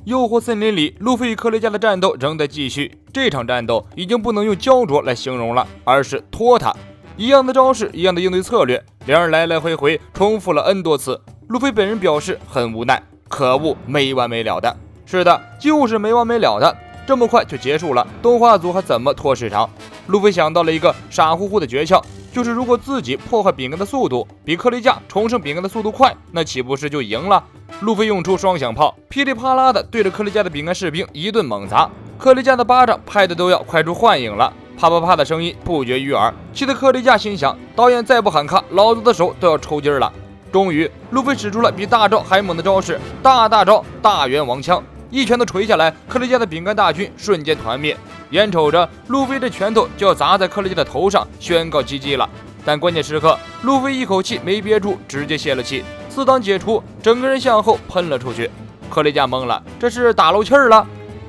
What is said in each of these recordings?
诱惑森林里，路飞与克雷加的战斗仍在继续。这场战斗已经不能用焦灼来形容了，而是拖沓。一样的招式，一样的应对策略，两人来来回回重复了 N 多次。路飞本人表示很无奈，可恶，没完没了的。是的，就是没完没了的。这么快就结束了，动画组还怎么拖时长？路飞想到了一个傻乎乎的诀窍，就是如果自己破坏饼干的速度比克雷加重生饼干的速度快，那岂不是就赢了？路飞用出双响炮，噼里啪啦的对着克雷加的饼干士兵一顿猛砸，克雷加的巴掌拍的都要快出幻影了，啪啪啪的声音不绝于耳，气得克雷加心想，导演再不喊卡，老子的手都要抽筋了。终于，路飞使出了比大招还猛的招式，大招大圆王枪，一拳头锤下来，克雷加的饼干大军瞬间团灭。眼瞅着路飞这拳头就要砸在克雷加的头上，宣告GG了。但关键时刻，路飞一口气没憋住，直接泄了气，4档解除，整个人向后喷了出去。克雷加懵了，这是打漏气儿了。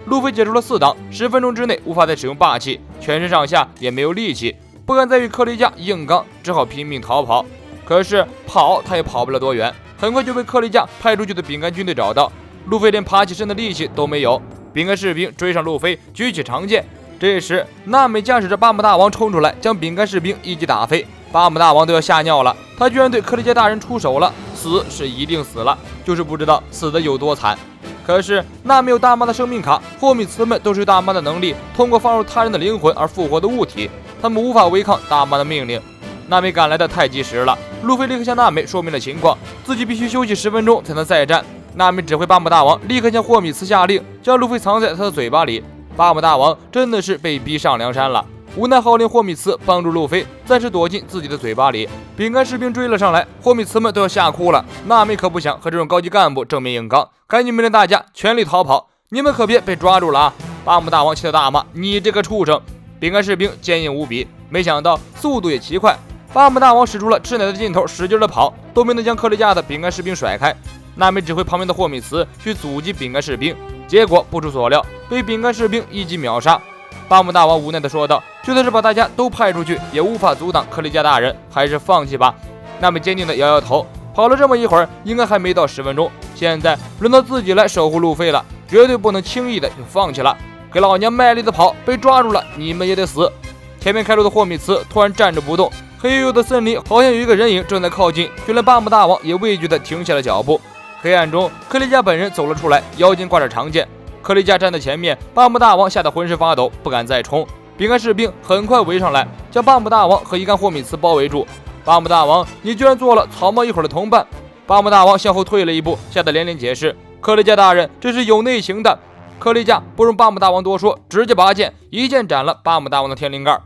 路飞解除了4档，10分钟之内无法再使用霸气，全身上下也没有力气，不敢再与克雷加硬刚，只好拼命逃跑。可是跑他也跑不了多远，很快就被克雷加派出去的饼干军队找到。路飞连爬起身的力气都没有，饼干士兵追上路飞，举起长剑。这时娜美驾驶着巴姆大王冲出来，将饼干士兵一击打飞。巴姆大王都要吓尿了，他居然对克雷加大人出手了，死是一定死了，就是不知道死的有多惨。可是娜美有大妈的生命卡，霍米茨们都是大妈的能力通过放入他人的灵魂而复活的物体，他们无法违抗大妈的命令。娜美赶来的太及时了，路飞立刻向娜美说明了情况，自己必须休息10分钟才能再战。娜美指挥巴姆大王立刻向霍米茨下令，将路飞藏在他的嘴巴里。巴姆大王真的是被逼上梁山了，无奈号令霍米茨帮助路飞暂时躲进自己的嘴巴里。饼干士兵追了上来，霍米茨们都要吓哭了。娜美可不想和这种高级干部正面硬刚，赶紧命令大家全力逃跑，你们可别被抓住了啊！巴姆大王气得大骂：“你这个畜生！”饼干士兵坚硬无比，没想到速度也奇快。巴姆大王使出了吃奶的劲头，使劲的跑，都没能将克雷加的饼干士兵甩开。娜美指挥旁边的霍米茨去阻击饼干士兵，结果不出所料，被饼干士兵一击秒杀。巴姆大王无奈地说道：“就算是把大家都派出去，也无法阻挡克雷加大人，还是放弃吧。”娜美坚定地摇摇头，跑了这么一会儿，应该还没到10分钟。现在轮到自己来守护路飞了，绝对不能轻易的就放弃了。给老娘卖力的跑，被抓住了，你们也得死！前面开路的霍米茨突然站着不动，黑黝黝的森林好像有一个人影正在靠近，就连巴姆大王也畏惧地停下了脚步。黑暗中，克雷加本人走了出来，腰间挂着长剑。克雷加站在前面，巴姆大王吓得浑身发抖，不敢再冲。饼干士兵很快围上来，将巴姆大王和一干霍米茨包围住。巴姆大王，你居然做了草帽一伙的同伴！巴姆大王向后退了一步，吓得连连解释：“克雷加大人，这是有内情的。”克雷加不容巴姆大王多说，直接拔剑，一剑斩了巴姆大王的天灵盖。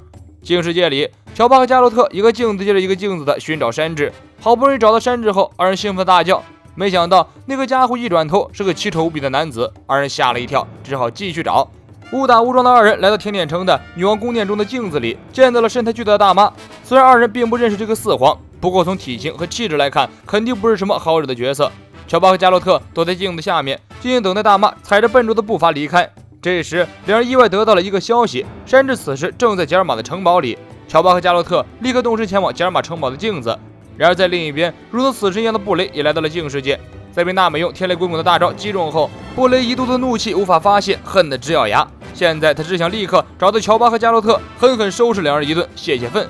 镜世界里，乔巴和加洛特一个镜子接着一个镜子的寻找山治，好不容易找到山治后，二人兴奋大叫。没想到那个家伙一转头是个奇丑无比的男子，二人吓了一跳，只好继续找。误打误撞的二人来到甜点城的女王宫殿中的镜子里，见到了身材巨大的大妈。虽然二人并不认识这个四皇，不过从体型和气质来看，肯定不是什么好惹的角色。乔巴和加洛特躲在镜子下面，静静等待大妈踩着笨拙的步伐离开。这时，两人意外得到了一个消息，山治此时正在吉尔玛的城堡里。乔巴和加洛特立刻动身前往吉尔玛城堡的镜子。然而在另一边，如同死神一样的布雷也来到了镜世界。在被娜美用天雷滚滚的大招击中后，布雷一肚子怒气无法发泄，恨得直咬牙。现在他只想立刻找到乔巴和加洛特，狠狠收拾两人一顿，泄愤。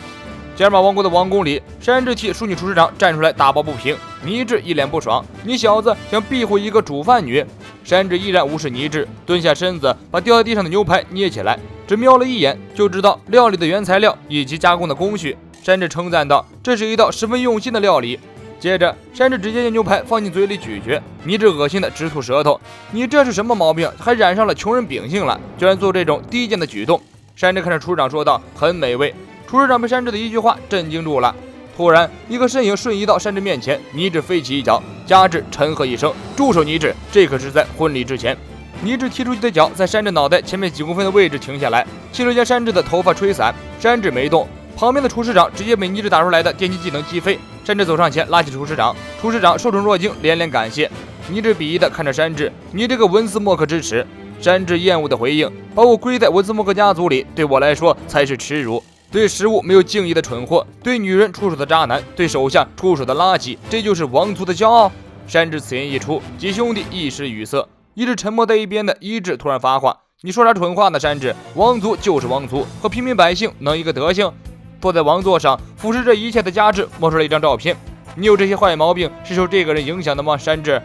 吉尔玛王国的王宫里，山治替淑女厨师长站出来打抱不平。倪治一脸不爽：“你小子想庇护一个煮饭女？”山治依然无视倪治，蹲下身子把掉在地上的牛排捏起来，只瞄了一眼就知道料理的原材料以及加工的工序。山治称赞道：“这是一道十分用心的料理。”接着，山治直接将牛排放进嘴里咀嚼，倪治恶心的直吐舌头：“你这是什么毛病？还染上了穷人秉性了，居然做这种低贱的举动！”山治看着厨师长说道：“很美味。”厨师长被山治的一句话震惊住了。突然，一个身影瞬移到山治面前，倪治飞起一脚，加治沉喝一声：“住手！”倪治，这可是在婚礼之前。倪治踢出去的脚在山治脑袋前面几公分的位置停下来，气流将山治的头发吹散。山治没动，旁边的厨师长直接被倪治打出来的电击技能击飞。山治走上前拉起厨师长，厨师长受宠若惊，连连感谢。倪治鄙夷地看着山治：“你这个文斯莫克之耻！”山治厌恶的回应：“把我归在文斯莫克家族里，对我来说才是耻辱。对食物没有敬意的蠢货，对女人出手的渣男，对手下出手的垃圾，这就是王族的骄傲。”山治此言一出，几兄弟一时语塞。一直沉默在一边的一志突然发话：“你说啥蠢话呢？山治，王族就是王族，和平民百姓能一个德行？”坐在王座上俯视这一切的家治摸出了一张照片：“你有这些坏毛病是受这个人影响的吗？”山治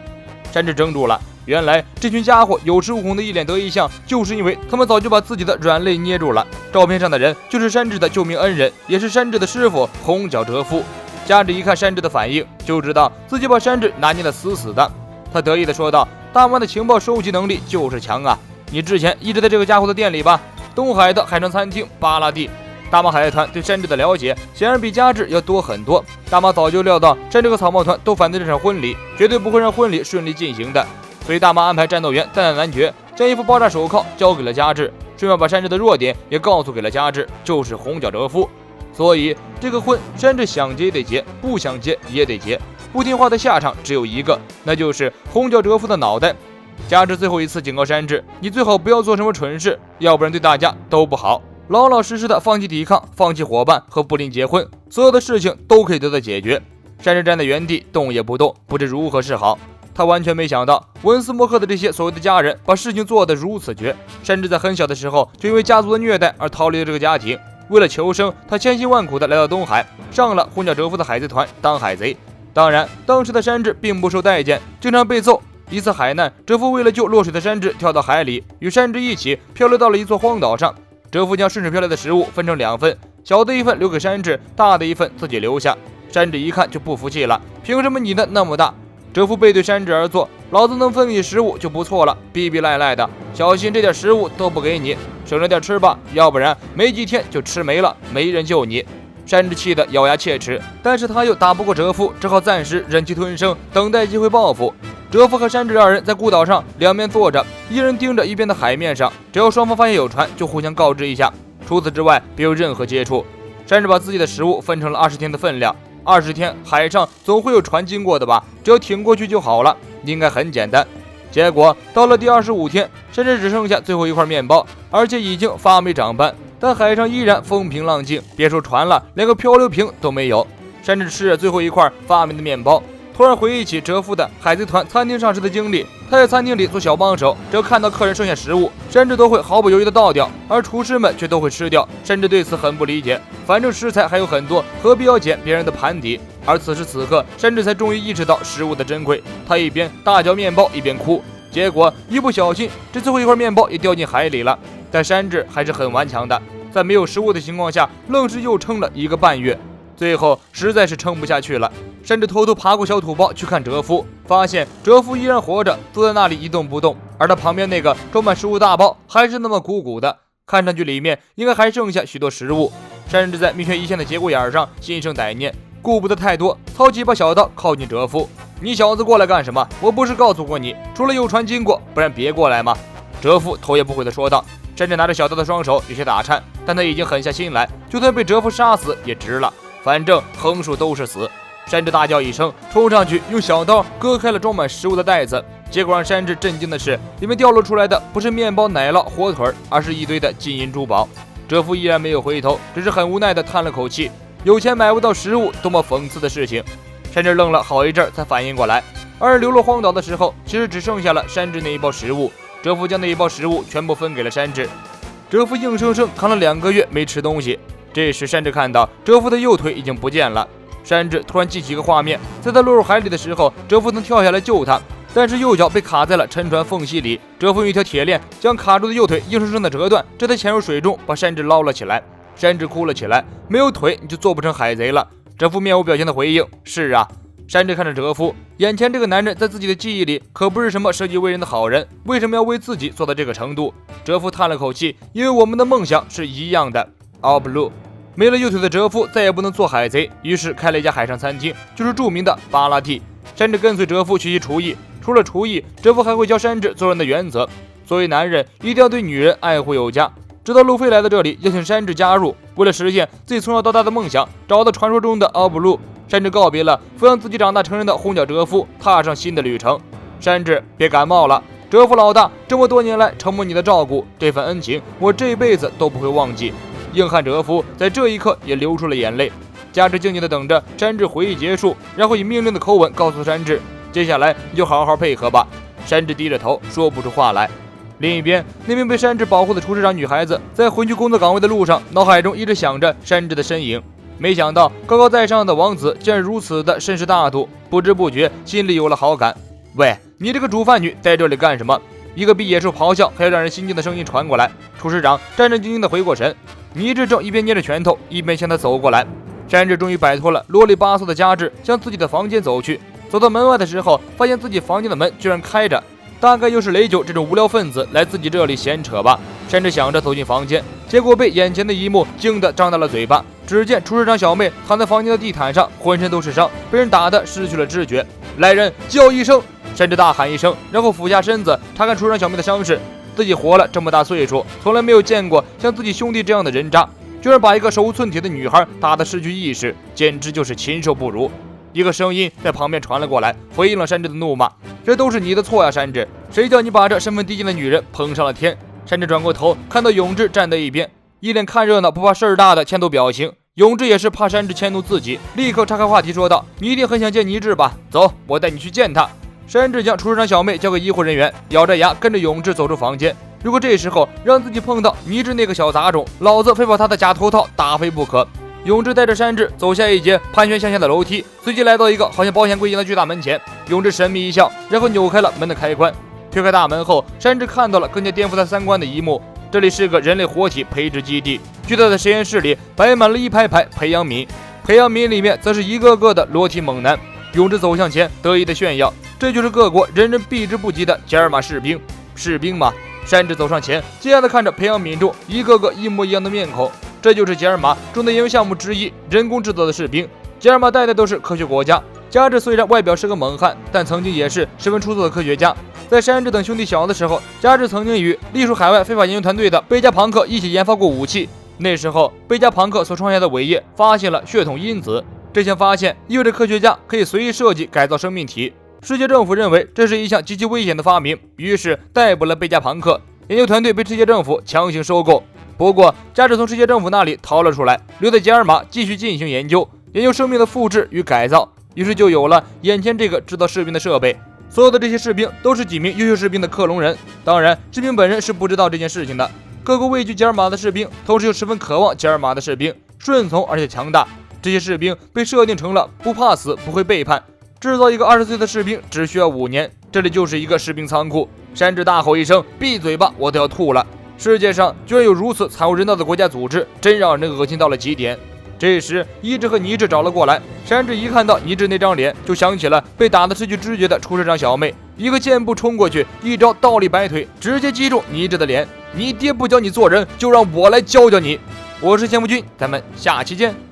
怔住了。原来这群家伙有恃无恐的一脸得意相，就是因为他们早就把自己的软肋捏住了。照片上的人就是山治的救命恩人，也是山治的师傅红脚哲夫。家治一看山治的反应，就知道自己把山治拿捏得死死的。他得意地说道：“大妈的情报收集能力就是强啊！你之前一直在这个家伙的店里吧？东海的海上餐厅巴拉蒂。”大妈海贼团对山治的了解显然比家治要多很多。大妈早就料到山治和草帽团都反对这场婚礼，绝对不会让婚礼顺利进行的。所以大妈安排战斗员蛋蛋男爵将一副爆炸手铐交给了家治，顺便把山治的弱点也告诉给了家治，就是红脚哲夫。所以这个婚山治想结也得结，不想结也得结。不听话的下场只有一个，那就是红脚哲夫的脑袋。家治最后一次警告山治：“你最好不要做什么蠢事，要不然对大家都不好。老老实实的放弃抵抗，放弃伙伴和布林结婚，所有的事情都可以得到解决。”山治站在原地动也不动，不知如何是好。他完全没想到文斯莫克的这些所谓的家人把事情做得如此绝。山治在很小的时候就因为家族的虐待而逃离了这个家庭，为了求生，他千辛万苦地来到东海，上了红脚哲夫的海贼团当海贼。当然，当时的山治并不受待见，经常被揍。一次海难，哲夫为了救落水的山治跳到海里，与山治一起漂流到了一座荒岛上。哲夫将顺水漂来的食物分成2份，小的一份留给山治，大的一份自己留下。山治一看就不服气了：“凭什么你的那么大？”哲夫背对山治而坐：“老子能分你食物就不错了，逼逼赖赖的，小心这点食物都不给你，省着点吃吧，要不然没几天就吃没了，没人救你。”山治气得咬牙切齿，但是他又打不过哲夫，只好暂时忍气吞声，等待机会报复。哲夫和山治2人在孤岛上两面坐着，一人盯着一边的海面上，只要双方发现有船就互相告知一下，除此之外别有任何接触。山治把自己的食物分成了20天的分量，20天海上总会有船经过的吧，只要挺过去就好了，应该很简单。结果到了第25天，山治只剩下最后一块面包，而且已经发霉长斑，但海上依然风平浪静，别说船了，连个漂流瓶都没有。山治吃着最后一块发霉的面包，突然回忆起哲夫的海贼团餐厅上市的经历。他在餐厅里做小帮手，只要看到客人剩下食物，山治都会毫不犹豫地倒掉，而厨师们却都会吃掉。山治对此很不理解，反正食材还有很多，何必要捡别人的盘底？而此时此刻，山治才终于意识到食物的珍贵。他一边大嚼面包一边哭，结果一不小心，这最后一块面包也掉进海里了。但山治还是很顽强的，在没有食物的情况下，愣是又撑了1个半月。最后实在是撑不下去了，山治偷偷爬过小土包去看哲夫，发现哲夫依然活着，坐在那里一动不动，而他旁边那个装满食物大包还是那么鼓鼓的，看上去里面应该还剩下许多食物。山治在命悬一线的节骨眼上心生歹念，顾不得太多，操起一把小刀靠近哲夫：“你小子过来干什么？我不是告诉过你，除了有船经过，不然别过来吗？”哲夫头也不回地说道。山治拿着小刀的双手有些打颤，但他已经狠下心来，就算被哲夫杀死也值了，反正横竖都是死。山治大叫一声，冲上去用小刀割开了装满食物的袋子，结果让山治震惊的是，里面掉落出来的不是面包、奶酪、火腿，而是一堆的金银珠宝。哲夫依然没有回头，只是很无奈地叹了口气，有钱买不到食物，多么讽刺的事情。山治愣了好一阵才反应过来，而流落荒岛的时候，其实只剩下了山治那一包食物。哲夫将那一包食物全部分给了山治，哲夫硬生生扛了2个月没吃东西。这时山治看到哲夫的右腿已经不见了，山治突然记起一个画面，在他落入海里的时候，哲夫曾跳下来救他，但是右脚被卡在了沉船缝隙里，哲夫用一条铁链将卡住的右腿硬生生的折断，这才潜入水中把山治捞了起来。山治哭了起来：“没有腿你就做不成海贼了。”哲夫面无表情的回应：“是啊。”山治看着哲夫，眼前这个男人在自己的记忆里可不是什么舍己为人的好人，为什么要为自己做到这个程度？哲夫叹了口气：“因为我们的梦想是一样的。” All Blue。没了右腿的哲夫再也不能做海贼，于是开了一家海上餐厅，就是著名的巴拉蒂。山治跟随哲夫学习厨艺，除了厨艺，哲夫还会教山治做人的原则。作为男人，一定要对女人爱护有加。直到路飞来到这里，邀请山治加入，为了实现自己从小到大的梦想，找到传说中的奥布鲁。山治告别了抚养自己长大成人的红脚哲夫，踏上新的旅程。山治，别感冒了，哲夫老大这么多年来承蒙你的照顾，这份恩情我这辈子都不会忘记。硬汉哲夫在这一刻也流出了眼泪。加之静静地等着山治回忆结束，然后以命令的口吻告诉山治：“接下来你就好好配合吧。”山治低着头说不出话来。另一边，那名被山治保护的厨师长女孩子在回去工作岗位的路上，脑海中一直想着山治的身影。没想到高高在上的王子竟然如此的绅士大度，不知不觉心里有了好感。喂，你这个煮饭女在这里干什么？一个比野兽咆哮还要让人心惊的声音传过来。厨师长战战兢兢地回过神，倪智正一边捏着拳头一边向他走过来。山治终于摆脱了啰里吧嗦的夹制，向自己的房间走去。走到门外的时候，发现自己房间的门居然开着，大概又是雷九这种无聊分子来自己这里闲扯吧。山治想着走进房间，结果被眼前的一幕惊得张大了嘴巴。只见厨师长小妹躺在房间的地毯上，浑身都是伤，被人打得失去了知觉。来人，叫一声！山治大喊一声，然后俯下身子查看厨师长小妹的伤势。自己活了这么大岁数，从来没有见过像自己兄弟这样的人渣，居然把一个手无寸铁的女孩打得失去意识，简直就是禽兽不如。一个声音在旁边传了过来，回应了山治的怒骂：“这都是你的错呀，山治！谁叫你把这身份低贱的女人捧上了天？”山治转过头，看到永志站在一边，一脸看热闹不怕事儿大的欠揍表情。永志也是怕山治迁怒自己，立刻岔开话题说道：“你一定很想见倪智吧？走，我带你去见他。”山治将厨师长小妹交给医护人员，咬着牙跟着永志走出房间。如果这时候让自己碰到倪智那个小杂种，老子非把他的假头套打飞不可。永志带着山治走下一节盘旋向下的楼梯，随即来到一个好像保险柜一样的巨大门前。永志神秘一笑，然后扭开了门的开关。推开大门后，山治看到了更加颠覆他三观的一幕。这里是个人类活体培植基地，巨大的实验室里摆满了一排排培养皿，培养皿里面则是一个个的裸体猛男。永志走向前，得意的炫耀，这就是各国人人避之不及的加尔玛士兵。士兵吗？山治走上前，惊讶地看着培养皿中一个个一模一样的面孔。这就是加尔玛重点研究项目之一，人工制造的士兵。加尔玛代代都是科学国家。加治虽然外表是个猛汉，但曾经也是十分出色的科学家。在山治等兄弟小的时候，加治曾经与隶属海外非法研究团队的贝加庞克一起研发过武器。那时候，贝加庞克所创下的伟业发现了血统因子，这项发现意味着科学家可以随意设计改造生命体。世界政府认为这是一项极其危险的发明，于是逮捕了贝加庞克。研究团队被世界政府强行收购，不过加治从世界政府那里逃了出来，留在加尔玛继续进行研究生命的复制与改造。于是就有了眼前这个制造士兵的设备。所有的这些士兵都是几名优秀士兵的克隆人，当然士兵本人是不知道这件事情的。各个畏惧加尔玛的士兵，同时又十分渴望加尔玛的士兵，顺从而且强大。这些士兵被设定成了不怕死、不会背叛。制造一个20岁的士兵只需要5年。这里就是一个士兵仓库。山治大吼一声：“闭嘴吧，我都要吐了！”世界上居然有如此惨无人道的国家组织，真让人恶心到了极点。这时，一智和倪智找了过来。山治一看到倪智那张脸，就想起了被打得失去知觉的厨师长小妹，一个箭步冲过去，一招倒立摆腿，直接击中倪智的脸。你爹不教你做人，就让我来教教你。我是钱夫君，咱们下期见。